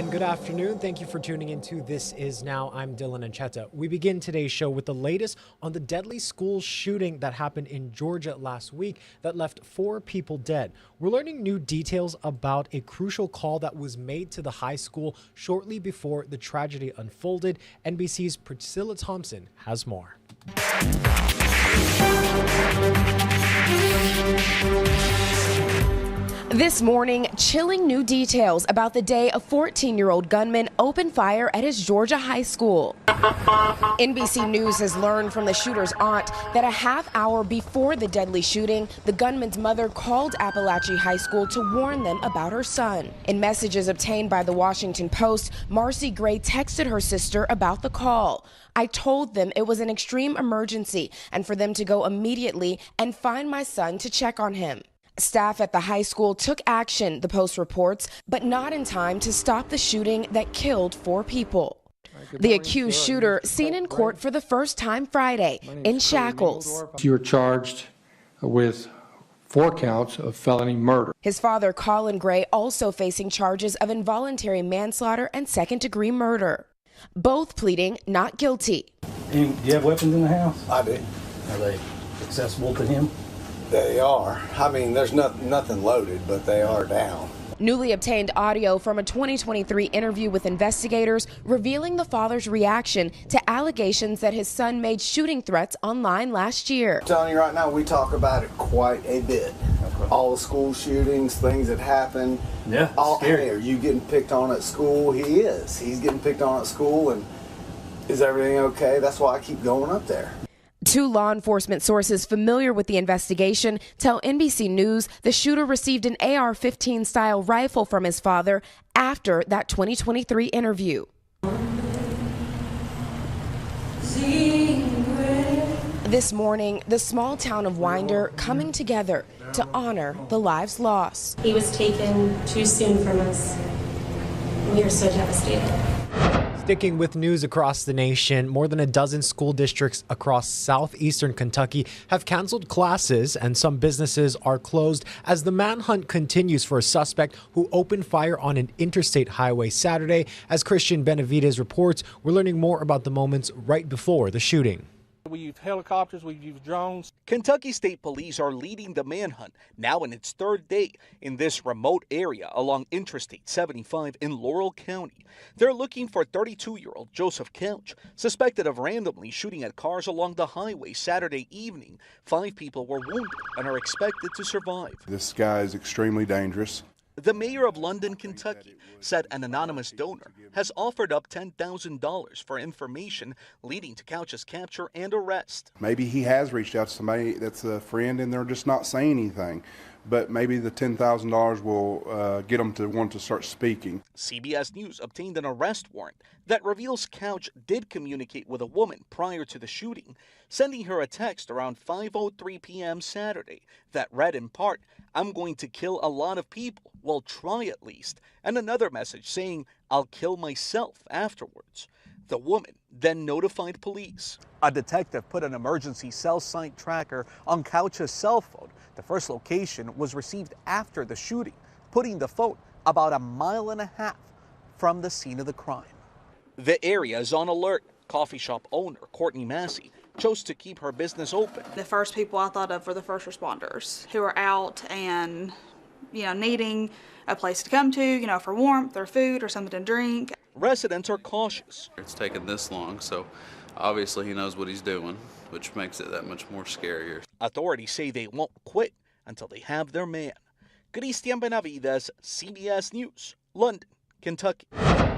and good afternoon. Thank you for tuning into This Is Now. I'm Dylan Ancheta. We begin today's show with the latest on the deadly school shooting that happened in Georgia last week that left 4 people dead. We're learning new details about a crucial call that was made to the high school shortly before the tragedy unfolded. NBC's Priscilla Thompson has more. This morning, chilling new details about the day a 14-year-old gunman opened fire at his Georgia high school. NBC News has learned from the shooter's aunt that a half hour before the deadly shooting, the gunman's mother called Appalachia High School to warn them about her son. In messages obtained by the Washington Post, Marcy Gray texted her sister about the call. I told them it was an extreme emergency and for them to go immediately and find my son to check on him. Staff at the high school took action, the Post reports, but not in time to stop the shooting that killed 4 people. The accused shooter seen in court for the first time Friday in shackles. You're charged with 4 counts of felony murder. His father, Colin Gray, also facing charges of involuntary manslaughter and second-degree murder. Both pleading not guilty. Do you have weapons in the house? I do. Are they accessible to him? They are. I mean, there's nothing loaded, but they are down. Newly obtained audio from a 2023 interview with investigators revealing the father's reaction to allegations that his son made shooting threats online last year. I'm telling you right now, we talk about it quite a bit. Okay. All the school shootings, things that happen. Yeah, Hey, are you getting picked on at school? He is. He's getting picked on at school, and is everything okay? That's why I keep going up there. 2 law enforcement sources familiar with the investigation tell NBC News the shooter received an AR-15 style rifle from his father after that 2023 interview. This morning, the small town of Winder coming together to honor the lives lost. He was taken too soon from us. We are so devastated. Sticking with news across the nation, more than a dozen school districts across southeastern Kentucky have canceled classes and some businesses are closed as the manhunt continues for a suspect who opened fire on an interstate highway Saturday. As Christian Benavides reports, we're learning more about the moments right before the shooting. We use helicopters, we use drones. Kentucky State Police are leading the manhunt, now in its 3rd day in this remote area along Interstate 75 in Laurel County. They're looking for 32-year-old Joseph Couch, suspected of randomly shooting at cars along the highway Saturday evening. 5 people were wounded and are expected to survive. This guy is extremely dangerous. The mayor of London, Kentucky, said an anonymous donor has offered up $10,000 for information leading to Couch's capture and arrest. Maybe he has reached out to somebody that's a friend and they're just not saying anything. But maybe the $10,000 will get them to want to start speaking. CBS News obtained an arrest warrant that reveals Couch did communicate with a woman prior to the shooting, sending her a text around 5:03 p.m. Saturday that read in part, "I'm going to kill a lot of people, well, try at least," and another message saying, "I'll kill myself afterwards." The woman then notified police. A detective put an emergency cell site tracker on Couch's cell phone. The first location was received after the shooting, putting the phone about 1.5 miles from the scene of the crime. The area is on alert. Coffee shop owner Courtney Massey chose to keep her business open. The first people I thought of were the first responders who are out and, needing a place to come to, for warmth or food or something to drink. Residents are cautious. It's taken this long, so obviously he knows what he's doing, which makes it that much more scarier. Authorities say they won't quit until they have their man. Christian Benavides, CBS News, London, Kentucky.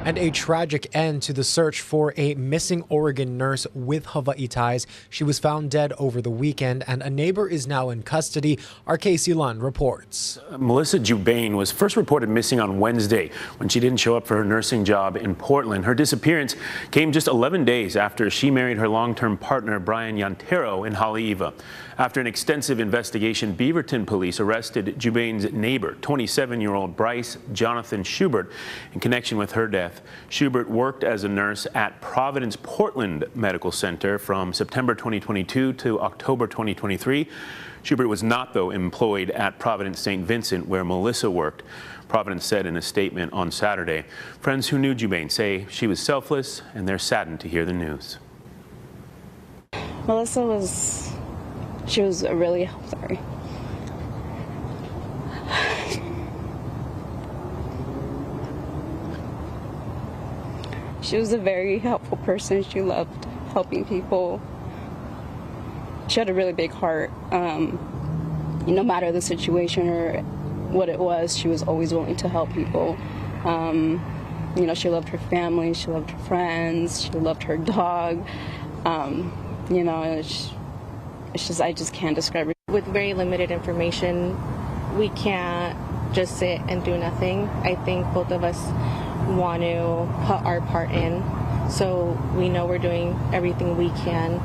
And a tragic end to the search for a missing Oregon nurse with Hawaii ties. She was found dead over the weekend, and a neighbor is now in custody. Our Casey Lund reports. Melissa Jubain was first reported missing on Wednesday when she didn't show up for her nursing job in Portland. Her disappearance came just 11 days after she married her long-term partner, Brian Yantero, in Haleiwa. After an extensive investigation, Beaverton police arrested Jubain's neighbor, 27-year-old Bryce Jonathan Shubert, in connection with her death. Shubert worked as a nurse at Providence Portland Medical Center from September 2022 to October 2023. Shubert was not, though, employed at Providence St. Vincent, where Melissa worked. Providence said in a statement on Saturday. Friends who knew Jubain say she was selfless, and they're saddened to hear the news. Melissa she was a really, sorry. She was a very helpful person. She loved helping people. She had a really big heart. No matter the situation or what it was, she was always willing to help people. She loved her family, she loved her friends, she loved her dog. It's just, I just can't describe it. With very limited information, we can't just sit and do nothing. I think both of us want to put our part in, so we know we're doing everything we can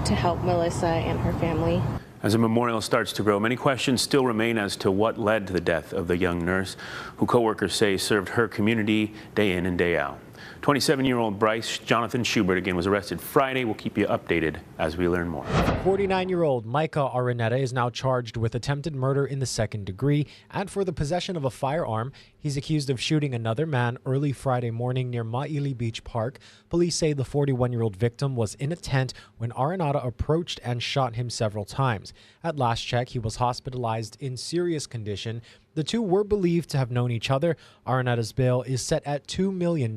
to help Melissa and her family. As a memorial starts to grow, many questions still remain as to what led to the death of the young nurse, who co-workers say served her community day in and day out. 27-year-old Bryce Jonathan Shubert again was arrested Friday. We'll keep you updated as we learn more. 49-year-old Micah Araneta is now charged with attempted murder in the second degree and for the possession of a firearm. He's accused of shooting another man early Friday morning near Maui Beach Park. Police say the 41-year-old victim was in a tent when Araneta approached and shot him several times. At last check, he was hospitalized in serious condition. The two were believed to have known each other. Araneta's bail is set at $2 million.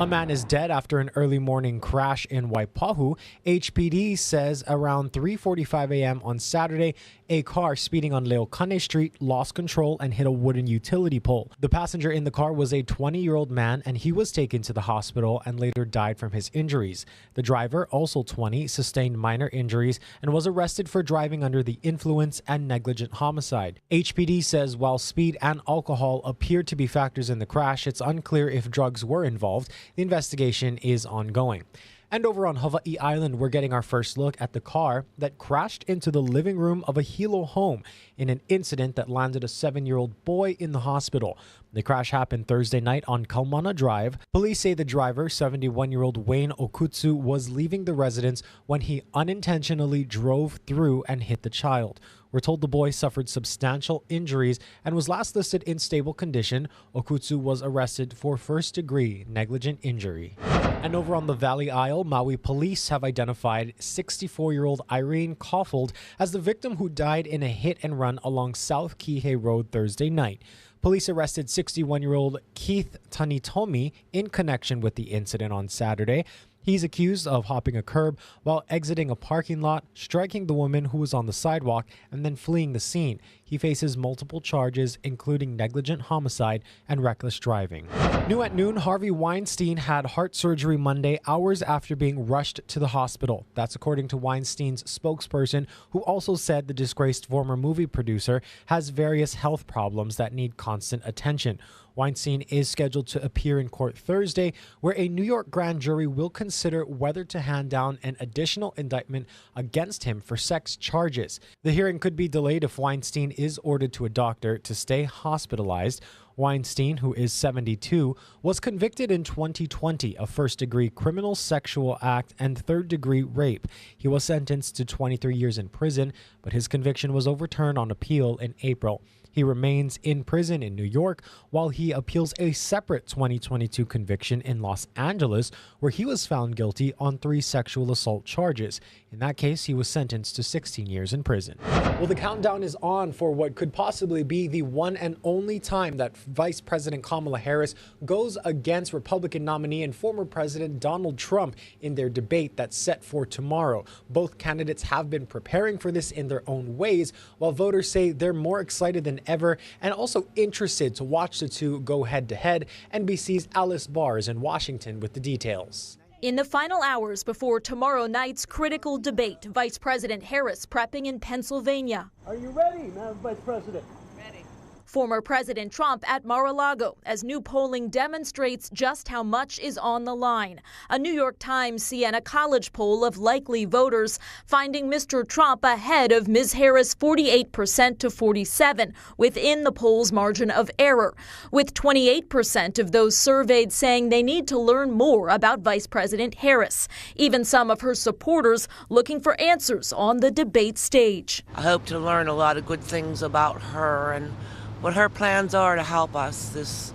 A man is dead after an early morning crash in Waipahu. HPD says around 3:45 a.m. on Saturday, a car speeding on Leokane Street lost control and hit a wooden utility pole. The passenger in the car was a 20-year-old man, and he was taken to the hospital and later died from his injuries. The driver, also 20, sustained minor injuries and was arrested for driving under the influence and negligent homicide. HPD says while speed and alcohol appeared to be factors in the crash, it's unclear if drugs were involved. The investigation is ongoing. And over on Hawaii Island, we're getting our first look at the car that crashed into the living room of a Hilo home in an incident that landed a 7-year-old boy in the hospital. The crash happened Thursday night on Kaumana Drive. Police say the driver, 71-year-old Wayne Okutsu, was leaving the residence when he unintentionally drove through and hit the child. We're told the boy suffered substantial injuries and was last listed in stable condition. Okutsu was arrested for first-degree negligent injury. And over on the Valley Isle, Maui police have identified 64-year-old Irene Caulfield as the victim who died in a hit-and-run along South Kihei Road Thursday night. Police arrested 61-year-old Keith Tanitomi in connection with the incident on Saturday. He's accused of hopping a curb while exiting a parking lot, striking the woman who was on the sidewalk, and then fleeing the scene. He faces multiple charges, including negligent homicide and reckless driving. New at noon, Harvey Weinstein had heart surgery Monday, hours after being rushed to the hospital. That's according to Weinstein's spokesperson, who also said the disgraced former movie producer has various health problems that need constant attention. Weinstein is scheduled to appear in court Thursday, where a New York grand jury will consider whether to hand down an additional indictment against him for sex charges. The hearing could be delayed if Weinstein is ordered to a doctor to stay hospitalized. Weinstein, who is 72, was convicted in 2020 of first-degree criminal sexual act and third-degree rape. He was sentenced to 23 years in prison, but his conviction was overturned on appeal in April. He remains in prison in New York while he appeals a separate 2022 conviction in Los Angeles, where he was found guilty on 3 sexual assault charges. In that case, he was sentenced to 16 years in prison. Well, the countdown is on for what could possibly be the one and only time that Vice President Kamala Harris goes against Republican nominee and former President Donald Trump in their debate that's set for tomorrow. Both candidates have been preparing for this in their own ways, while voters say they're more excited than ever and also interested to watch the two go head-to-head. NBC's Alice Barr is in Washington with the details. In the final hours before tomorrow night's critical debate, Vice President Harris prepping in Pennsylvania. Are you ready, Madam Vice President? Ready. Former President Trump at Mar-a-Lago as new polling demonstrates just how much is on the line. A New York Times Siena College poll of likely voters finding Mr. Trump ahead of Ms. Harris 48% to 47% within the poll's margin of error, with 28% of those surveyed saying they need to learn more about Vice President Harris. Even some of her supporters looking for answers on the debate stage. I hope to learn a lot of good things about her and what her plans are to help us this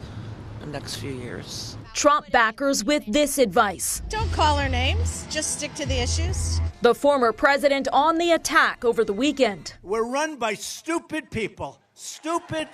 next few years. Trump backers with this advice. Don't call her names, just stick to the issues. The former president on the attack over the weekend. We're run by stupid people. Stupid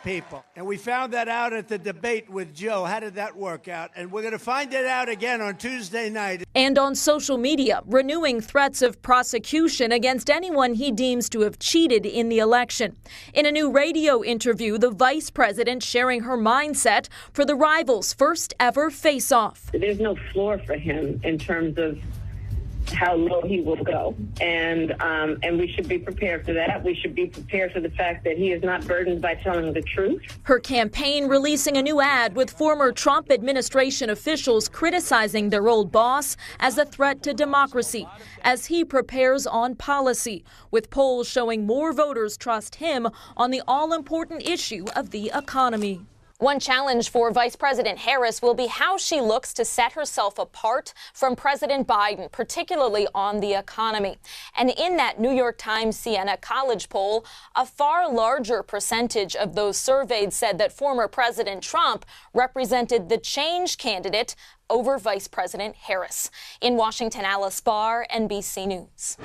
people. And we found that out at the debate with Joe. How did that work out? And we're going to find it out again on Tuesday night. And on social media, renewing threats of prosecution against anyone he deems to have cheated in the election. In a new radio interview, the vice president sharing her mindset for the rivals' first ever face-off. There's no floor for him in terms of how low he will go. And we should be prepared for that. We should be prepared for the fact that he is not burdened by telling the truth. Her campaign releasing a new ad with former Trump administration officials criticizing their old boss as a threat to democracy as he prepares on policy, with polls showing more voters trust him on the all-important issue of the economy. One challenge for Vice President Harris will be how she looks to set herself apart from President Biden, particularly on the economy. And in that New York Times Siena College poll, a far larger percentage of those surveyed said that former President Trump represented the change candidate over Vice President Harris. In Washington, Alice Barr, NBC News.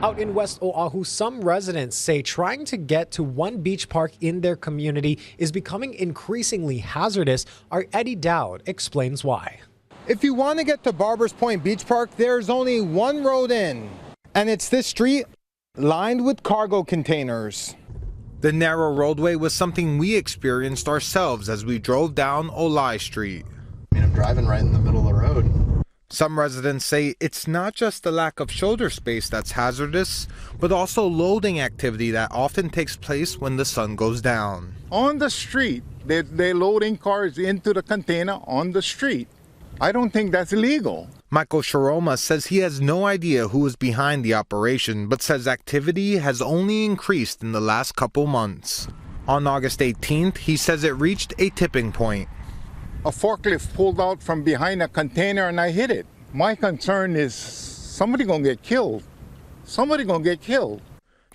Out in West Oahu, some residents say trying to get to one beach park in their community is becoming increasingly hazardous. Our Eddie Dowd explains why. If you want to get to Barbers Point Beach Park, there's only one road in, and it's this street lined with cargo containers. The narrow roadway was something we experienced ourselves as we drove down Olai Street. I'm driving right in the middle of the road. Some residents say it's not just the lack of shoulder space that's hazardous, but also loading activity that often takes place when the sun goes down. On the street, they're loading cars into the container on the street. I don't think that's illegal. Michael Shiroma says he has no idea who is behind the operation, but says activity has only increased in the last couple months. On August 18th, he says it reached a tipping point. A forklift pulled out from behind a container and I hit it. My concern is somebody gonna get killed. Somebody gonna get killed.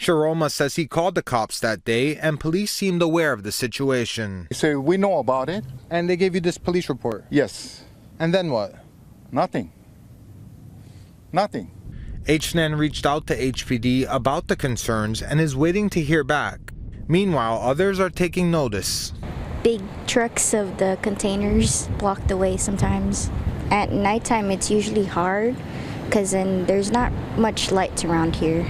Shiroma says he called the cops that day and police seemed aware of the situation. They say, we know about it. And they gave you this police report? Yes. And then what? Nothing. Nothing. HNN reached out to HPD about the concerns and is waiting to hear back. Meanwhile, others are taking notice. Big trucks of the containers block the way sometimes. At nighttime it's usually hard because then there's not much lights around here,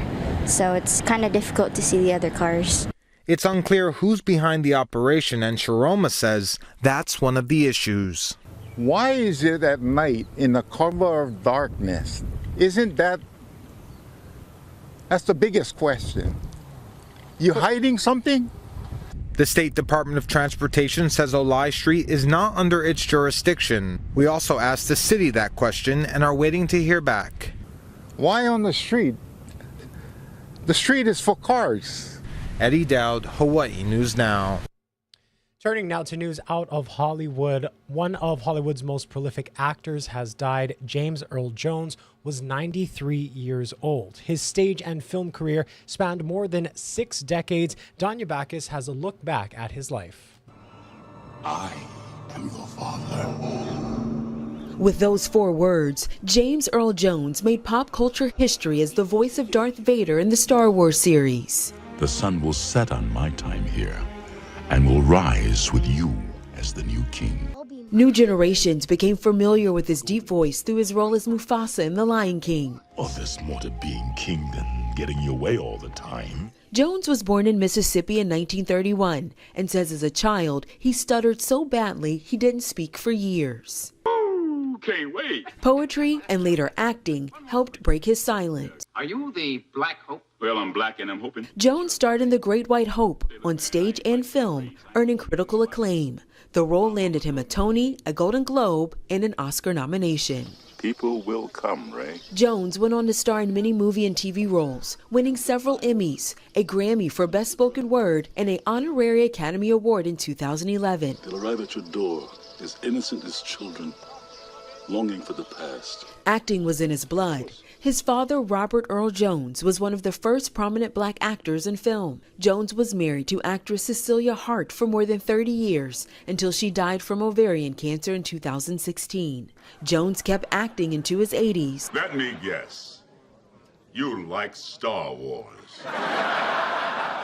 so it's kind of difficult to see the other cars. It's unclear who's behind the operation, and Shiroma says that's one of the issues. Why is it at night in the cover of darkness? Isn't that's the biggest question. You hiding something? The State Department of Transportation says Olai Street is not under its jurisdiction. We also asked the city that question and are waiting to hear back. Why on the street? The street is for cars. Eddie Dowd, Hawaii News Now. Turning now to news out of Hollywood. One of Hollywood's most prolific actors has died. James Earl Jones was 93 years old. His stage and film career spanned more than 6 decades. Danya Backus has a look back at his life. I am your father. With those 4 words, James Earl Jones made pop culture history as the voice of Darth Vader in the Star Wars series. The sun will set on my time here and will rise with you as the new king. New generations became familiar with his deep voice through his role as Mufasa in The Lion King. Oh, there's more to being king than getting your way all the time. Jones was born in Mississippi in 1931 and says as a child he stuttered so badly he didn't speak for years. Can't wait. Poetry and later acting helped break his silence. Are you the Black Hope? Well, I'm black and I'm hoping. Jones starred in The Great White Hope on stage and film, earning critical acclaim. The role landed him a Tony, a Golden Globe, and an Oscar nomination. People will come, Ray. Jones went on to star in many movie and TV roles, winning several Emmys, a Grammy for Best Spoken Word, and an Honorary Academy Award in 2011. They'll arrive at your door as innocent as children, longing for the past. Acting was in his blood. His father, Robert Earl Jones, was one of the first prominent black actors in film. Jones was married to actress Cecilia Hart for more than 30 years until she died from ovarian cancer in 2016. Jones kept acting into his 80s. Let me guess. You like Star Wars.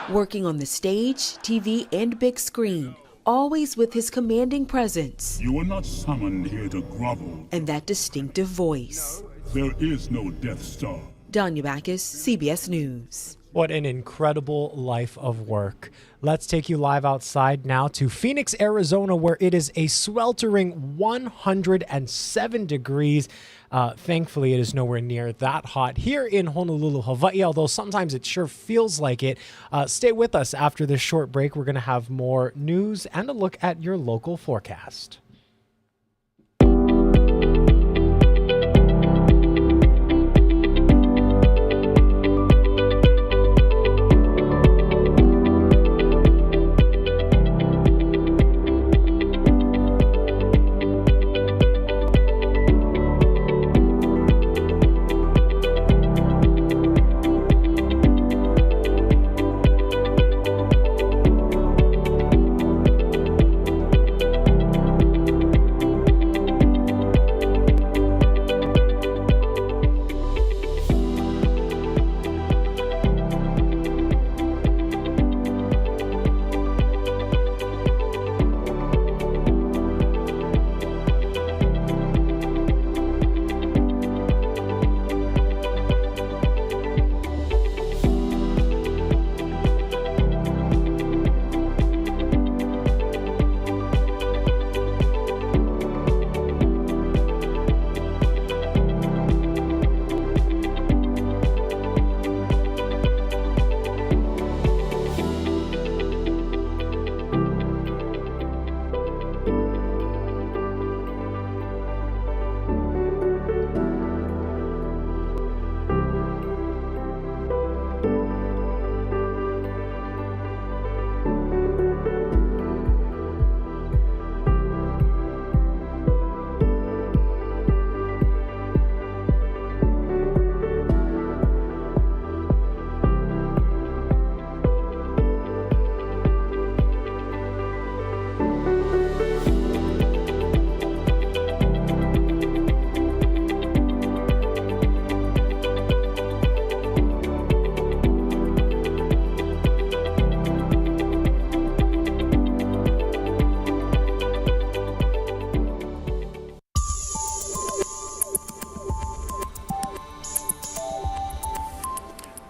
Working on the stage, TV, and big screen, always with his commanding presence. You were not summoned here to grovel. And that distinctive voice. There is no Death Star. Danya Backus, CBS News. What an incredible life of work. Let's take you live outside now to Phoenix, Arizona, where it is a sweltering 107 degrees. Thankfully, it is nowhere near that hot here in Honolulu, Hawaii, although sometimes it sure feels like it. Stay with us after this short break. We're going to have more news and a look at your local forecast.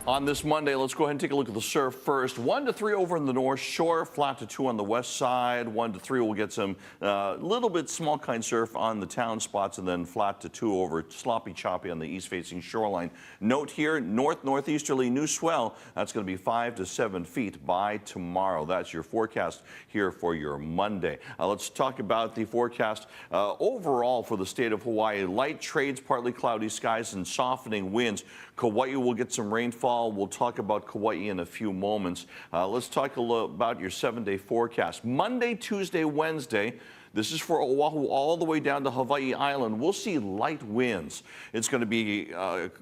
On this Monday, let's go ahead and take a look at the surf first. 1 to 3 over in the North Shore, flat to 2 on the west side. 1 to 3 will get some little bit small kind surf on the town spots, and then flat to 2 over sloppy choppy on the east facing shoreline. Note here, northeasterly new swell. That's going to be 5 to 7 feet by tomorrow. That's your forecast here for your Monday. Let's talk about the forecast overall for the state of Hawaii. Light trades, partly cloudy skies, and softening winds. Kauai will get some rainfall. We'll talk about Kauai in a few moments. Let's talk a little about your 7-day forecast. Monday, Tuesday, Wednesday. This is for Oahu all the way down to Hawaii Island. We'll see light winds. It's going to be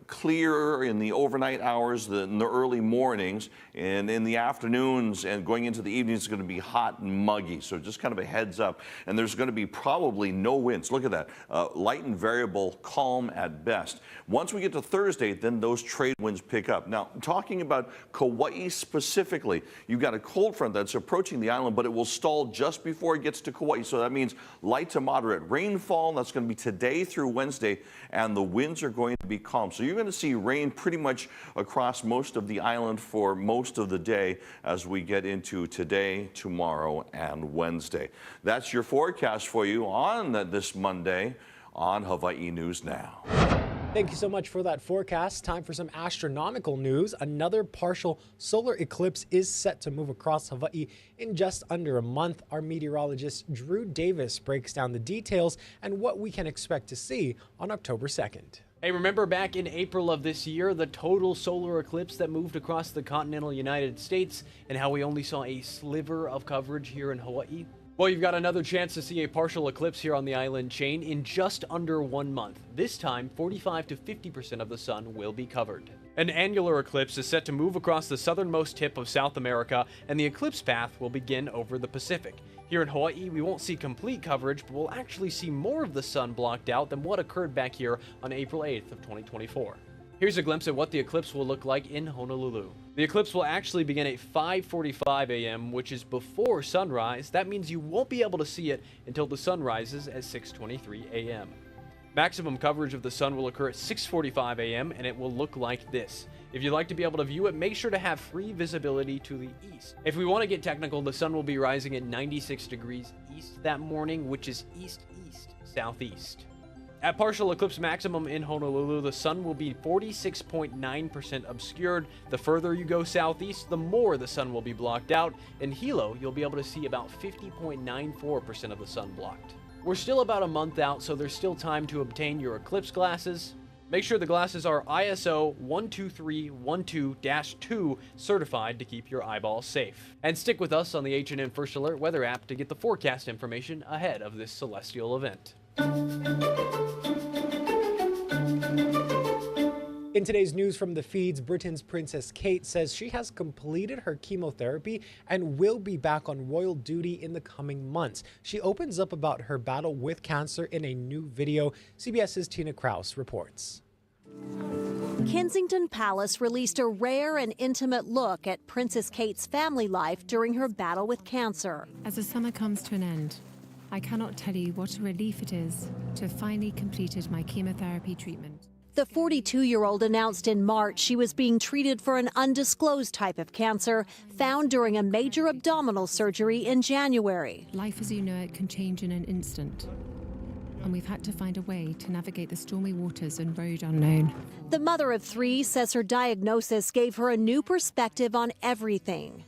clear in the overnight hours, in the early mornings, and in the afternoons and going into the evenings, it's going to be hot and muggy. So just kind of a heads up. And there's going to be probably no winds. Look at that. Light and variable, calm at best. Once we get to Thursday, then those trade winds pick up. Now, talking about Kauai specifically, you've got a cold front that's approaching the island, but it will stall just before it gets to Kauai. So that means light to moderate rainfall. That's going to be today through Wednesday, and the winds are going to be calm. So you're going to see rain pretty much across most of the island for most of the day as we get into today, tomorrow, and Wednesday. That's your forecast for you on this Monday on Hawaii News Now. Thank you so much for that forecast. Time for some astronomical news. Another partial solar eclipse is set to move across Hawaii in just under a month. Our meteorologist Drew Davis breaks down the details and what we can expect to see on October 2nd. Hey, remember back in April of this year, the total solar eclipse that moved across the continental United States and how we only saw a sliver of coverage here in Hawaii? Well, you've got another chance to see a partial eclipse here on the island chain in just under 1 month. This time, 45 to 50% of the sun will be covered. An annular eclipse is set to move across the southernmost tip of South America, and the eclipse path will begin over the Pacific. Here in Hawaii, we won't see complete coverage, but we'll actually see more of the sun blocked out than what occurred back here on April 8th of 2024. Here's a glimpse at what the eclipse will look like in Honolulu. The eclipse will actually begin at 5:45 a.m., which is before sunrise. That means you won't be able to see it until the sun rises at 6:23 a.m. Maximum coverage of the sun will occur at 6:45 a.m. and it will look like this. If you'd like to be able to view it, make sure to have free visibility to the east. If we want to get technical, the sun will be rising at 96 degrees east that morning, which is east-east-southeast. At partial eclipse maximum in Honolulu, the sun will be 46.9% obscured. The further you go southeast, the more the sun will be blocked out. In Hilo, you'll be able to see about 50.94% of the sun blocked. We're still about a month out, so there's still time to obtain your eclipse glasses. Make sure the glasses are ISO 12312-2 certified to keep your eyeballs safe. And stick with us on the H&M First Alert weather app to get the forecast information ahead of this celestial event. In today's news from the feeds, Britain's Princess Kate says she has completed her chemotherapy and will be back on royal duty in the coming months. She opens up about her battle with cancer in a new video. CBS's Tina Kraus reports. Kensington Palace released a rare and intimate look at Princess Kate's family life during her battle with cancer. As the summer comes to an end, I cannot tell you what a relief it is to have finally completed my chemotherapy treatment. The 42-year-old announced in March she was being treated for an undisclosed type of cancer found during a major abdominal surgery in January. Life as you know it can change in an instant, and we've had to find a way to navigate the stormy waters and road unknown. The mother of 3 says her diagnosis gave her a new perspective on everything.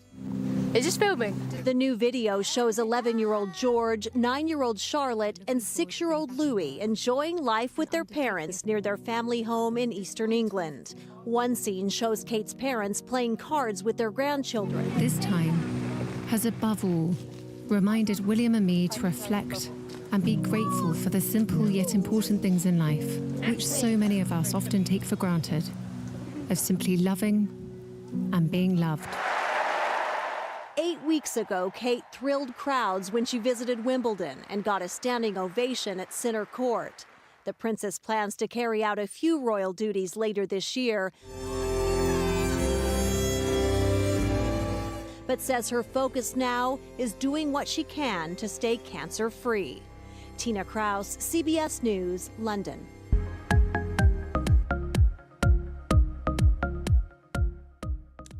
Is this filming? The new video shows 11-year-old George, 9-year-old Charlotte, and 6-year-old Louis enjoying life with their parents near their family home in eastern England. One scene shows Kate's parents playing cards with their grandchildren. This time has above all reminded William and me to reflect and be grateful for the simple yet important things in life, which so many of us often take for granted, of simply loving and being loved. 8 weeks ago, Kate thrilled crowds when she visited Wimbledon and got a standing ovation at Center Court. The princess plans to carry out a few royal duties later this year, but says her focus now is doing what she can to stay cancer-free. Tina Kraus, CBS News, London.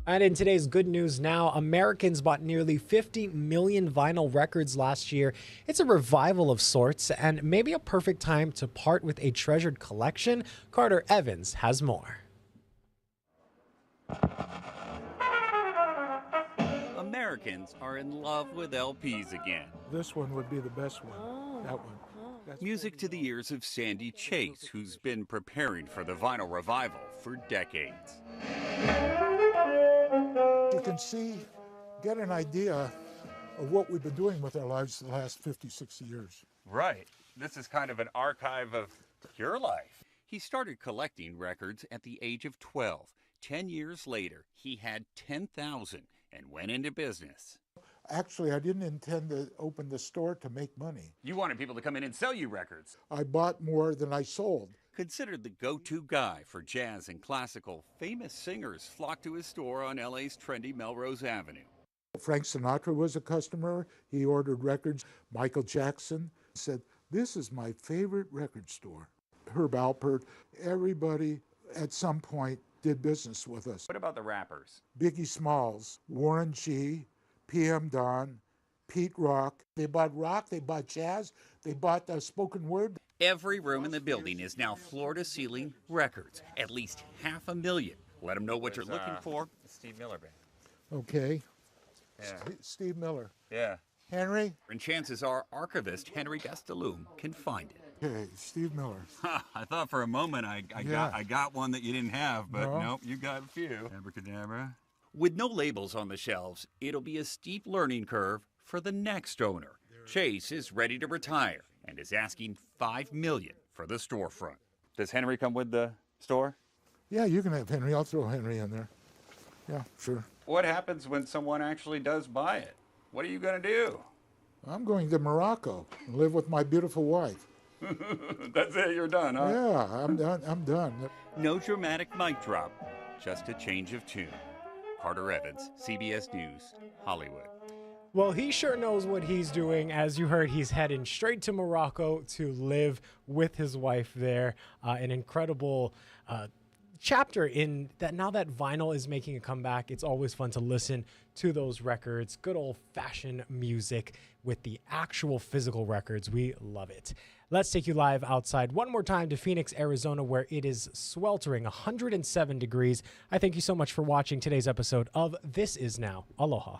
And in today's good news now, Americans bought nearly 50 million vinyl records last year. It's a revival of sorts and maybe a perfect time to part with a treasured collection. Carter Evans has more. Americans are in love with LPs again. This one would be the best one. That one. Music to the ears of Sandy Chase, who's been preparing for the vinyl revival for decades. You can get an idea of what we've been doing with our lives the last 50, 60 years. Right. This is kind of an archive of your life. He started collecting records at the age of 12. 10 years later, he had 10,000 and went into business. Actually, I didn't intend to open the store to make money. You wanted people to come in and sell you records. I bought more than I sold. Considered the go-to guy for jazz and classical, famous singers flocked to his store on LA's trendy Melrose Avenue. Frank Sinatra was a customer. He ordered records. Michael Jackson said, "This is my favorite record store." Herb Alpert, everybody at some point did business with us. What about the rappers? Biggie Smalls, Warren G, PM Dawn, Pete Rock. They bought jazz, they bought spoken word. Every room in the building is now floor-to-ceiling records, at least 500,000. Let them know what you're looking for. The Steve Miller Band. Okay. Yeah. Steve Miller. Yeah. Henry? And chances are archivist Henry Gastelum can find it. Okay, Steve Miller. I thought for a moment I got one that you didn't have, but nope, you got a few. Abracadabra. With no labels on the shelves, it'll be a steep learning curve for the next owner. Chase is ready to retire and is asking $5 million for the storefront. Does Henry come with the store? Yeah, you can have Henry. I'll throw Henry in there. Yeah, sure. What happens when someone actually does buy it? What are you going to do? I'm going to Morocco and live with my beautiful wife. That's it, you're done, huh? Yeah, I'm done. No dramatic mic drop, just a change of tune. Carter Evans, CBS News, Hollywood. Well, he sure knows what he's doing. As you heard, he's heading straight to Morocco to live with his wife there. An incredible chapter in that. Now that vinyl is making a comeback, it's always fun to listen to those records. Good old-fashioned music with the actual physical records. We love it. Let's take you live outside one more time to Phoenix, Arizona, where it is sweltering 107 degrees. I thank you so much for watching today's episode of This Is Now. Aloha.